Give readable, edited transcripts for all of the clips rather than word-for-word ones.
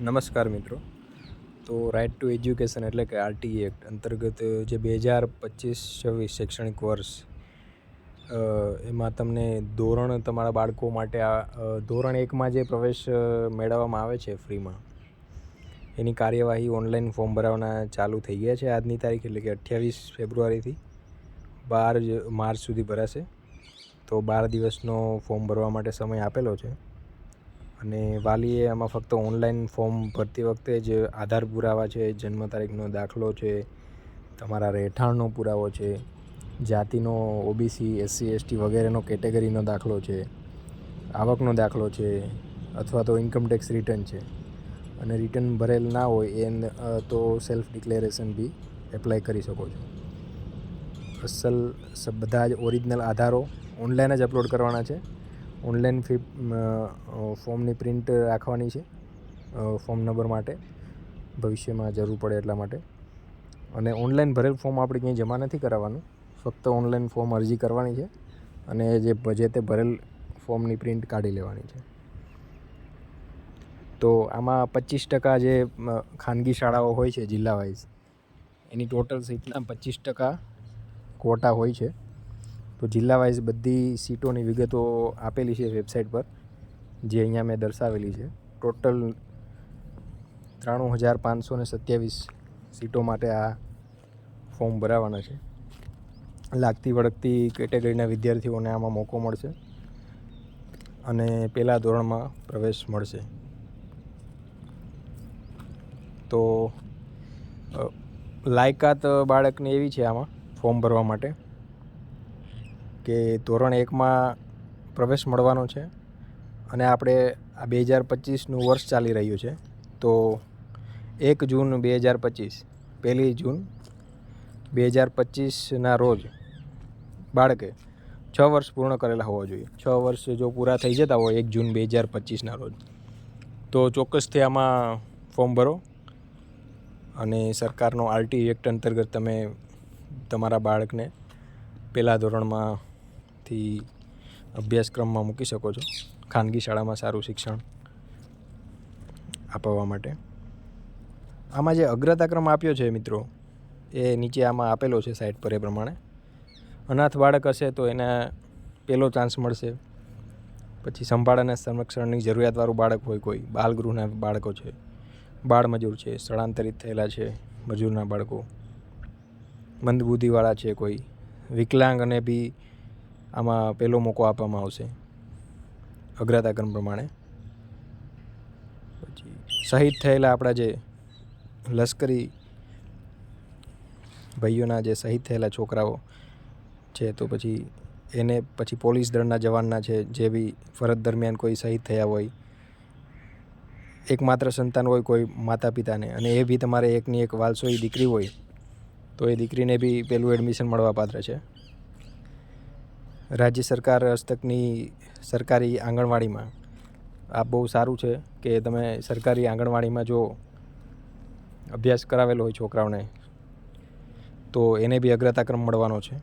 નમસ્કાર મિત્રો. તો રાઇટ ટુ એજ્યુકેશન એટલે કે આરટીઈ એક્ટ અંતર્ગત જે 2025-26 શૈક્ષણિક વર્ષ એમાં તમને તમારા બાળકો માટે ધોરણ 1માં જે પ્રવેશ મેળવવામાં આવે છે ફ્રીમાં, એની કાર્યવાહી ઓનલાઈન ફોર્મ ભરાવાના ચાલુ થઈ ગયા છે. આજની તારીખ એટલે કે 28 ફેબ્રુઆરીથી 12 માર્ચ સુધી ભરાશે. તો 12 દિવસનો ફોર્મ ભરવા માટે સમય આપેલો છે. અને વાલીએ આમાં ફક્ત ઓનલાઈન ફોર્મ ભરતી વખતે જ આધાર પુરાવા છે, જન્મ તારીખનો દાખલો છે, તમારા રહેઠાણનો પુરાવો છે, જાતિનો ઓબીસી એસસી એસટી વગેરેનો કેટેગરીનો દાખલો છે, આવકનો દાખલો છે, અથવા તો ઇન્કમટેક્સ રિટર્ન છે, અને રિટર્ન ભરેલ ના હોય તો સેલ્ફ ડિક્લેરેશન બી એપ્લાય કરી શકો છો. બધા જ ઓરિજિનલ આધારો ઓનલાઈન જ અપલોડ કરવાના છે. ઓનલાઈન ફોર્મની પ્રિન્ટ રાખવાની છે ફોર્મ નંબર માટે, ભવિષ્યમાં જરૂર પડે એટલા માટે. અને ઓનલાઈન ભરેલ ફોર્મ આપણે ક્યાંય જમા નથી કરાવવાનું, ફક્ત ઓનલાઈન ફોર્મ અરજી કરવાની છે અને જે તે ભરેલ ફોર્મની પ્રિન્ટ કાઢી લેવાની છે. તો આમાં 25% જે ખાનગી શાળાઓ હોય છે જિલ્લા વાઇઝ, એની ટોટલ સીટના 25% ક્વોટા હોય છે. તો જિલ્લા વાઇઝ બધી સીટોની વિગતો આપેલી છે વેબસાઇટ પર, જે અહીંયા મેં દર્શાવેલી છે. ટોટલ 93,527 સીટો માટે આ ફોર્મ ભરાવાના છે. લાગતી વળગતી કેટેગરીના વિદ્યાર્થીઓને આમાં મોકો મળશે અને પહેલા ધોરણમાં પ્રવેશ મળશે. તો લાયકાત બાળકની એવી છે આમાં ફોર્મ ભરવા માટે કે ધોરણ 1માં પ્રવેશ મળવાનો છે અને આપણે આ 2025નું વર્ષ ચાલી રહ્યું છે. તો 1 જૂન 2025, 1 જૂન 2025ના રોજ બાળકે 6 વર્ષ પૂર્ણ કરેલા હોવા જોઈએ. 6 વર્ષ જો પૂરા થઈ જતા હોય 1 જૂન 2025ના રોજ, તો ચોક્કસથી આમાં ફોર્મ ભરો અને સરકારનો આરટીઈ એક્ટ અંતર્ગત તમે તમારા બાળકને પહેલા ધોરણમાંથી અભ્યાસક્રમમાં મૂકી શકો છો, ખાનગી શાળામાં સારું શિક્ષણ આપવા માટે. આમાં જે અગ્રતાક્રમ આપ્યો છે મિત્રો, એ નીચે આમાં આપેલો છે સાઇટ પર. એ પ્રમાણે અનાથ બાળક હશે તો એને પહેલો ચાન્સ મળશે. પછી સંભાળ અને સંરક્ષણની જરૂરિયાતવાળું બાળક હોય, કોઈ બાલગૃહના બાળકો છે, બાળમજૂર છે, સ્થળાંતરિત થયેલા છે મજૂરના બાળકો, મંદબુદ્ધિવાળા છે, કોઈ વિકલાંગ, અને બી આમાં પહેલો મોકો આપવામાં આવશે અગ્રતાક્રમ પ્રમાણે. પછી શહીદ થયેલા આપણા જે લશ્કરી ભાઈઓના જે શહીદ થયેલા છોકરાઓ છે, તો પછી એને પછી પોલીસ દળના જવાનના છે, જે બી ફરજ દરમિયાન કોઈ શહીદ થયા હોય, એકમાત્ર સંતાન હોય કોઈ માતા પિતાને, અને એ બી તમારે એકની એક વાલસોઈ દીકરી હોય, તો એ દીકરીને બી પહેલું એડમિશન મળવા પાત્ર છે. રાજ્ય સરકાર હસ્તકની સરકારી આંગણવાડીમાં આ બહુ સારું છે કે તમે સરકારી આંગણવાડીમાં જો અભ્યાસ કરાવેલો હોય છોકરાઓને, તો એને બી અગ્રતાક્રમ મળવાનો છે.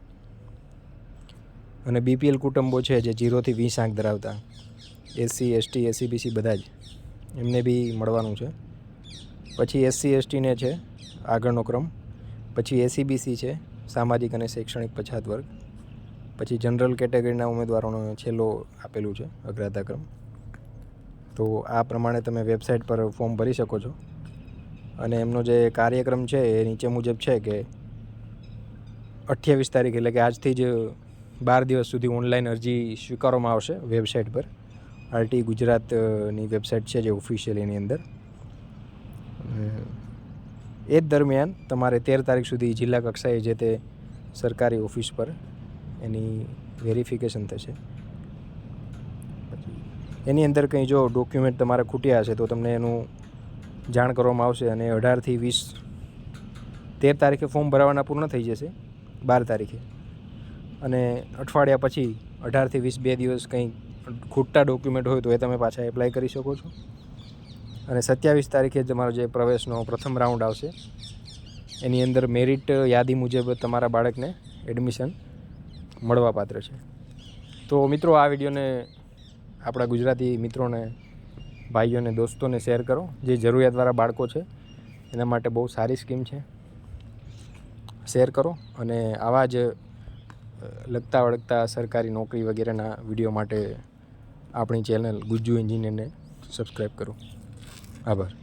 અને બીપીએલ કુટુંબો છે જે 0 થી 20 આંક ધરાવતા, એસસી એસટી એસીબીસી બધા જ, એમને બી મળવાનું છે. પછી એસસી એસટીને છે આગળનો ક્રમ, પછી એસીબીસી છે સામાજિક અને શૈક્ષણિક પછાત વર્ગ, પછી જનરલ કેટેગરીના ઉમેદવારોનો છેલ્લો આપેલું છે અગ્રતાક્રમ. તો આ પ્રમાણે તમે વેબસાઇટ પર ફોર્મ ભરી શકો છો. અને એમનો જે કાર્યક્રમ છે એ નીચે મુજબ છે કે 28 તારીખ એટલે કે આજથી જ 12 દિવસ સુધી ઓનલાઈન અરજી સ્વીકારવામાં આવશે વેબસાઇટ પર. આરટી ગુજરાતની વેબસાઇટ છે જે ઓફિશિયલ, એની અંદર. એ જ દરમિયાન તમારે 13 તારીખ સુધી જિલ્લા કક્ષાએ જે તે સરકારી ઓફિસ પર એની વેરિફિકેશન થશે. એની અંદર કંઈ જો ડોક્યુમેન્ટ તમારે ખૂટ્યા હશે તો તમને એનું જાણ કરવામાં આવશે. અને 18 થી 20, 13 તારીખે ફોર્મ ભરાવાના પૂર્ણ થઈ જશે, 12 તારીખે, અને અઠવાડિયા પછી 18 થી 20 2 દિવસ કંઈ ખૂટતા ડોક્યુમેન્ટ હોય તો એ તમે પાછા એપ્લાય કરી શકો છો. અને 27 તારીખે તમારો જે પ્રવેશનો પ્રથમ રાઉન્ડ આવશે, એની અંદર મેરિટ યાદી મુજબ તમારા બાળકને એડમિશન મળવા પાત્ર છે. તો મિત્રો, આ વિડીયોને આપણા ગુજરાતી મિત્રોને ભાઈઓ અને દોસ્તોને શેર કરો. જે જરૂરિયાતવાળા બાળકો છે એના માટે બહુ સારી સ્કીમ છે. શેર કરો અને આવા જ લગતા વળગતા સરકારી નોકરી વગેરેના વિડીયો માટે આપણી ચેનલ ગુજ્જુ એન્જિનિયરને સબસ્ક્રાઈબ કરો. આભાર.